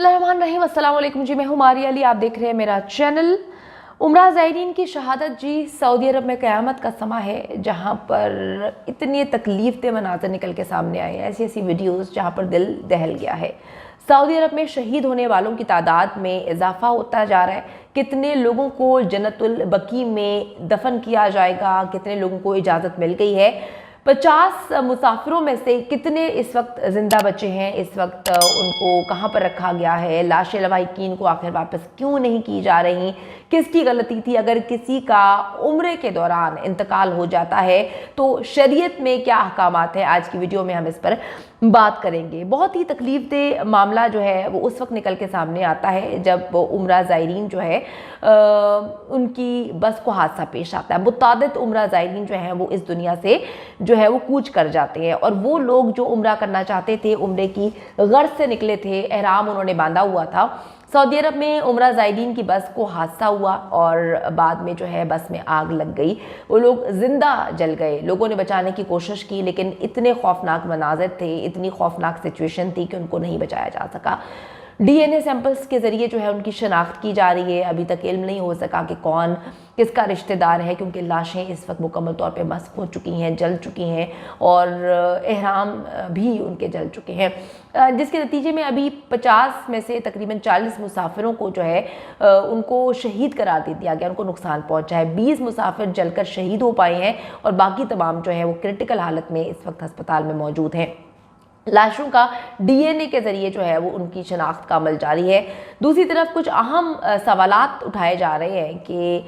बिस्मिल्लाहिर्रहमानिर्रहीम, अस्सलाम वालेकुम जी। मैं हूँ मारिया अली, आप देख रहे हैं मेरा चैनल। उम्रा ज़ायरीन की शहादत जी, सऊदी अरब में क़यामत का समा है जहाँ पर इतने तकलीफ दे मनाज़र निकल के सामने आए हैं, ऐसी ऐसी वीडियोज़ जहाँ पर दिल दहल गया है। सऊदी अरब में शहीद होने वालों की तादाद में इजाफा होता जा रहा है। कितने लोगों को जन्नतुल बकी में दफन किया जाएगा, कितने लोगों को इजाज़त मिल गई है। 50 मुसाफिरों में से कितने इस वक्त ज़िंदा बचे हैं, इस वक्त उनको कहाँ पर रखा गया है, लाशें लवाहिकीन को आखिर वापस क्यों नहीं की जा रही, किसकी गलती थी। अगर किसी का उम्रे के दौरान इंतकाल हो जाता है तो शरीयत में क्या अहकामात हैं, आज की वीडियो में हम इस पर बात करेंगे। बहुत ही तकलीफ दे मामला जो है वो उस वक्त निकल के सामने आता है जब वो उम्रा ज़ायरीन जो है उनकी बस को हादसा पेश आता है। मुतादिद उम्रा ज़ायरीन जो है वो इस दुनिया से जो है वो कूच कर जाते हैं, और वो लोग जो उम्रा करना चाहते थे, उम्रे की गर्ज से निकले थे, एहराम उन्होंने बांधा हुआ था। सऊदी अरब में उम्रा ज़ायरीन की बस को हादसा हुआ और बाद में जो है बस में आग लग गई। वो लोग ज़िंदा जल गए। लोगों ने बचाने की कोशिश की लेकिन इतने खौफनाक मनाज़र थे, इतनी खौफनाक सिचुएशन थी कि उनको नहीं बचाया जा सका। डीएनए सैंपल्स के ज़रिए जो है उनकी शनाख्त की जा रही है। अभी तक इल्म नहीं हो सका कि कौन किसका रिश्तेदार है, क्योंकि लाशें इस वक्त मुकम्मल तौर पे मस्क हो चुकी हैं, जल चुकी हैं, और एहराम भी उनके जल चुके हैं, जिसके नतीजे में अभी 50 में से तकरीबन 40 मुसाफिरों को जो है उनको शहीद करार दे दिया गया, उनको नुकसान पहुंचा है। 20 मुसाफिर जलकर शहीद हो पाए हैं और बाकी तमाम जो है वो क्रिटिकल हालत में इस वक्त अस्पताल में मौजूद हैं। लाशों का डीएनए के ज़रिए जो है वो उनकी शनाख्त का अमल जारी है। दूसरी तरफ कुछ अहम सवालात उठाए जा रहे हैं कि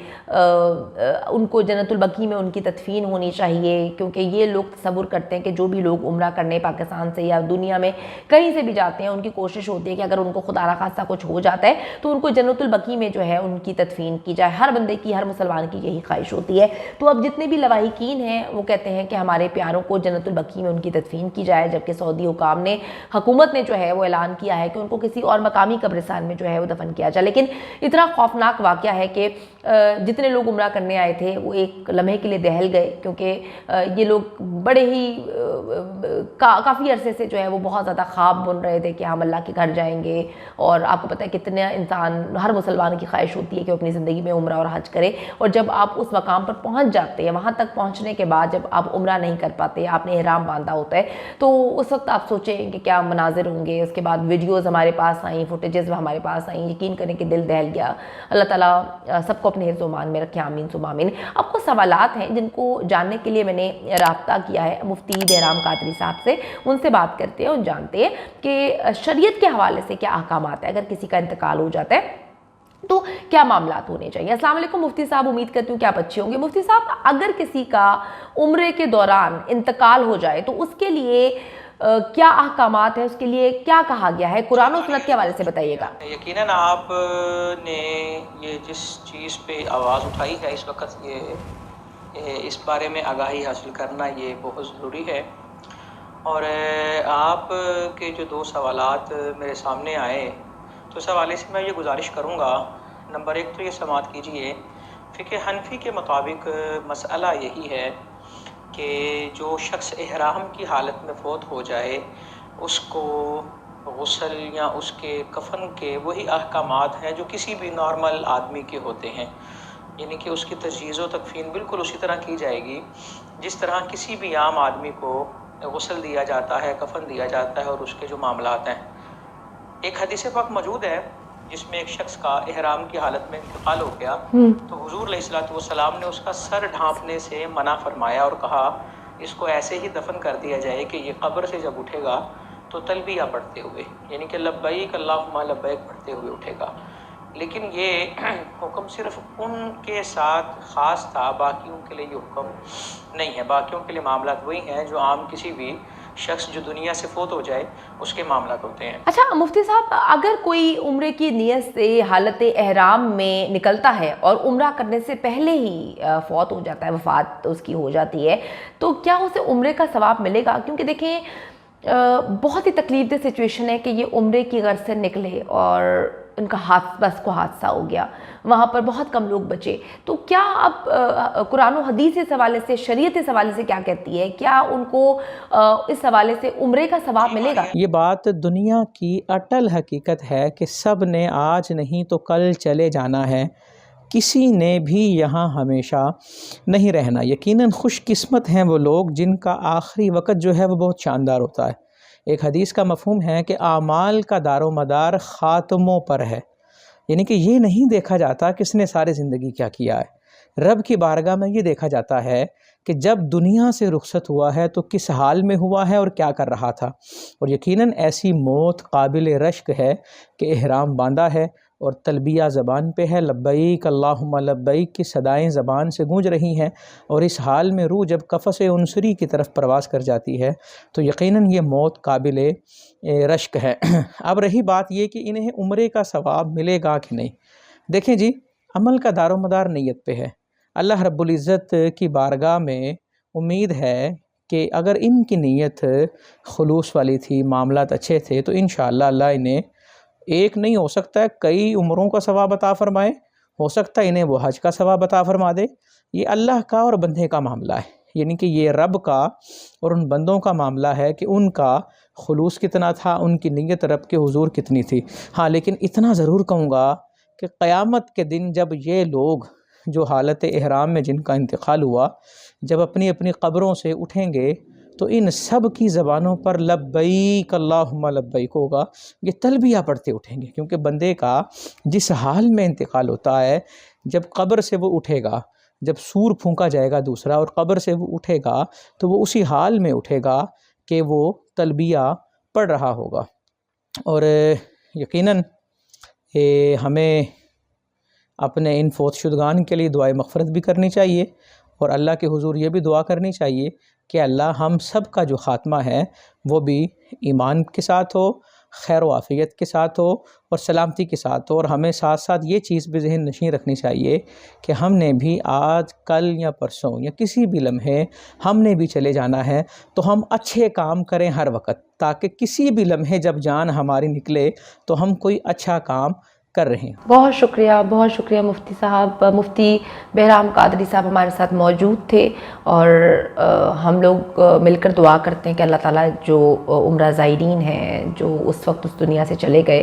उनको जन्नतुल बकी में उनकी तदफीन होनी चाहिए, क्योंकि ये लोग तसव्वुर करते हैं कि जो भी लोग उम्रा करने पाकिस्तान से या दुनिया में कहीं से भी जाते हैं, उनकी कोशिश होती है कि अगर उनको खुदा ना खास्ता कुछ हो जाता है तो उनको जन्नतुल बकी में जो है उनकी तदफीन की जाए। हर बंदे की, हर मुसलमान की यही ख्वाहिश होती है। तो अब जितने भी लवाहिकीन हैं वो कहते हैं कि हमारे प्यारों को जन्नतुल बकी में उनकी तदफीन की जाए, जबकि सऊदी हुकाम ने, हुकूमत ने जो है वो ऐलान किया है कि उनको किसी और मकामी कब्रिस्तान में जो है वो दफन किया जाए। लेकिन इतना खौफनाक वाक़या है कि जितने लोग उम्रा करने आए थे वो एक लम्हे के लिए दहल गए, क्योंकि ये लोग बड़े ही काफ़ी अरसे से जो है वो बहुत ज़्यादा ख्वाब बुन रहे थे कि हम अल्लाह के घर जाएंगे। और आपको पता है कितने इंसान, हर मुसलमान की ख्वाहिश होती है कि वो अपनी ज़िंदगी में उम्रा और हज करे, और जब आप उस मकाम पर पहुँच जाते हैं, वहाँ तक पहुँचने के बाद जब आप उम्रा नहीं कर पाते, आपने एहराम बांधा होता है, तो उस वक्त आप सोचें कि क्या मनाजिर होंगे। उसके बाद वीडियोज़ हमारे पास आई, फुटेजेस हमारे पास आई, यकीन करें कि दिल दहल गया। अल्लाह ताला सबको अपने हिफ्ज़ मान में रखे, आमीन सुम्मा आमीन। आपको सवालात हैं जिनको जानने के लिए मैंने राब्ता किया है मुफ्ती बहराम कादरी साहब से, उनसे बात करते हैं और जानते हैं कि शरीयत के हवाले से क्या अहकामात है, अगर किसी का इंतकाल हो जाता है तो क्या मामलात होने चाहिए। अस्सलाम वालेकुम मुफ्ती साहब, उम्मीद करती हूँ कि आप अच्छे होंगे। मुफ्ती साहब, अगर किसी का उम्रे के दौरान इंतकाल हो जाए तो उसके लिए क्या अहकामात है, उसके लिए क्या कहा गया है, कुरान और सुन्नत के हवाले से बताइएगा। यकीनन आपने ये जिस चीज़ पे आवाज़ उठाई है इस वक्त, ये इस बारे में आगाही हासिल करना ये बहुत ज़रूरी है। और आप के जो दो सवालात मेरे सामने आए, तो इस हवाले से मैं ये गुजारिश करूँगा, नंबर एक तो ये समाअत कीजिए, फ़िक़्ह हनफ़ी के मुताबिक मसला यही है कि जो शख्स एहराम की हालत में फ़ौत हो जाए उसको गुस्ल या उसके कफ़न के वही अहकामात हैं जो किसी भी नॉर्मल आदमी के होते हैं, यानी कि उसकी तजहीज़ व तकफ़ीन बिल्कुल उसी तरह की जाएगी जिस तरह किसी भी आम आदमी को गुस्ल दिया जाता है, कफ़न दिया जाता है, और उसके जो मामलात हैं। एक हदीस पाक मौजूद है जिसमें एक शख्स का एहराम की हालत में इंतकाल हो गया, तो हुजूर अलैहिस्सलातु वस्सलाम ने उसका सर ढांपने से मना फरमाया और कहा इसको ऐसे ही दफन कर दिया जाए कि ये कब्र से जब उठेगा तो तलबिया पढ़ते हुए, यानी कि लब्बैक अल्लाहुम्मा लब्बैक पढ़ते हुए उठेगा। लेकिन ये हुक्म सिर्फ उनके साथ ख़ास था, बाकियों के लिए ये हुक्म नहीं है। बाकियों के लिए मामलात वही हैं जो आम किसी भी शख्स जो दुनिया से फोत हो जाए उसके मामलात होते हैं। अच्छा मुफ्ती साहब, अगर कोई उम्रे की नियत से हालत एहराम में निकलता है और उम्रा करने से पहले ही फौत हो जाता है, वफ़ात उसकी हो जाती है, तो क्या उसे उम्रे का सवाब मिलेगा? क्योंकि देखें بہت ہی تکلیف دہ سچویشن ہے کہ یہ عمرے کی غرض سے نکلے اور ان کا بس کو حادثہ ہو گیا، وہاں پر بہت کم لوگ بچے. تو کیا اب قرآن و حدیث اس حوالے سے، شریعت اس حوالے سے کیا کہتی ہے؟ کیا ان کو اس حوالے سے عمرے کا ثواب ملے گا؟ یہ بات دنیا کی اٹل حقیقت ہے کہ سب نے آج نہیں تو کل چلے جانا ہے، کسی نے بھی یہاں ہمیشہ نہیں رہنا. یقیناً خوش قسمت ہیں وہ لوگ جن کا آخری وقت جو ہے وہ بہت شاندار ہوتا ہے. ایک حدیث کا مفہوم ہے کہ اعمال کا دار و مدار خاتموں پر ہے، یعنی کہ یہ نہیں دیکھا جاتا کس نے ساری زندگی کیا کیا ہے. رب کی بارگاہ میں یہ دیکھا جاتا ہے کہ جب دنیا سے رخصت ہوا ہے تو کس حال میں ہوا ہے اور کیا کر رہا تھا. اور یقیناً ایسی موت قابل رشک ہے کہ احرام باندھا ہے اور تلبیہ زبان پہ ہے، لبیک اللہم لبیک کی صدائیں زبان سے گونج رہی ہیں، اور اس حال میں روح جب قفس عنصری کی طرف پرواز کر جاتی ہے تو یقیناً یہ موت قابل رشک ہے. اب رہی بات یہ کہ انہیں عمرے کا ثواب ملے گا کہ نہیں. دیکھیں جی، عمل کا دار و مدار نیت پہ ہے. اللہ رب العزت کی بارگاہ میں امید ہے کہ اگر ان کی نیت خلوص والی تھی، معاملات اچھے تھے، تو انشاءاللہ اللہ انہیں ایک نہیں، ہو سکتا ہے کئی عمروں کا ثواب عطا فرمائے، ہو سکتا ہے انہیں وہ حج کا ثواب عطا فرما دے. یہ اللہ کا اور بندے کا معاملہ ہے، یعنی کہ یہ رب کا اور ان بندوں کا معاملہ ہے کہ ان کا خلوص کتنا تھا، ان کی نیت رب کے حضور کتنی تھی. ہاں، لیکن اتنا ضرور کہوں گا کہ قیامت کے دن جب یہ لوگ جو حالت احرام میں جن کا انتقال ہوا، جب اپنی اپنی قبروں سے اٹھیں گے تو ان سب کی زبانوں پر لبیک اللہم لبیک ہوگا. یہ تلبیہ پڑھتے اٹھیں گے، کیونکہ بندے کا جس حال میں انتقال ہوتا ہے، جب قبر سے وہ اٹھے گا، جب سور پھونکا جائے گا دوسرا اور قبر سے وہ اٹھے گا، تو وہ اسی حال میں اٹھے گا کہ وہ تلبیہ پڑھ رہا ہوگا. اور یقیناً ہمیں اپنے ان فوت شدگان کے لیے دعائے مغفرت بھی کرنی چاہیے، اور اللہ کے حضور یہ بھی دعا کرنی چاہیے کہ اللہ ہم سب کا جو خاتمہ ہے وہ بھی ایمان کے ساتھ ہو، خیر و عافیت کے ساتھ ہو اور سلامتی کے ساتھ ہو. اور ہمیں ساتھ ساتھ یہ چیز بھی ذہن نشین رکھنی چاہیے کہ ہم نے بھی آج، کل یا پرسوں یا کسی بھی لمحے ہم نے بھی چلے جانا ہے، تو ہم اچھے کام کریں ہر وقت، تاکہ کسی بھی لمحے جب جان ہماری نکلے تو ہم کوئی اچھا کام کر رہے ہیں. بہت شکریہ مفتی صاحب. مفتی بہرام قادری صاحب ہمارے ساتھ موجود تھے، اور ہم لوگ مل کر دعا کرتے ہیں کہ اللہ تعالیٰ جو عمرہ زائرین ہیں جو اس وقت اس دنیا سے چلے گئے،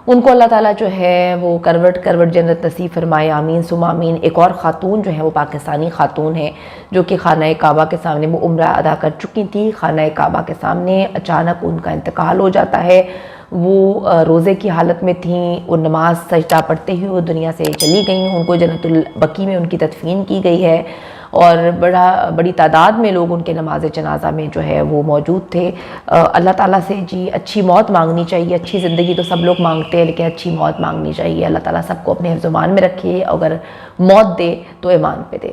ان کو اللہ تعالیٰ جو ہے وہ کروٹ جنت نصیب فرمائے. آمین ثم آمین. ایک اور خاتون جو ہیں وہ پاکستانی خاتون ہیں جو کہ خانہ کعبہ کے سامنے وہ عمرہ ادا کر چکی تھی. خانہ کعبہ کے سامنے اچانک ان کا انتقال ہو جاتا ہے. وہ روزے کی حالت میں تھیں، وہ نماز سجدہ پڑھتے ہوئے وہ دنیا سے چلی گئیں. ان کو جنت البقیع میں ان کی تدفین کی گئی ہے، اور بڑی تعداد میں لوگ ان کے نماز جنازہ میں جو ہے وہ موجود تھے. اللہ تعالیٰ سے جی اچھی موت مانگنی چاہیے. اچھی زندگی تو سب لوگ مانگتے ہیں، لیکن اچھی موت مانگنی چاہیے. اللہ تعالیٰ سب کو اپنے حفظ و امان میں رکھے، اگر موت دے تو ایمان پہ دے.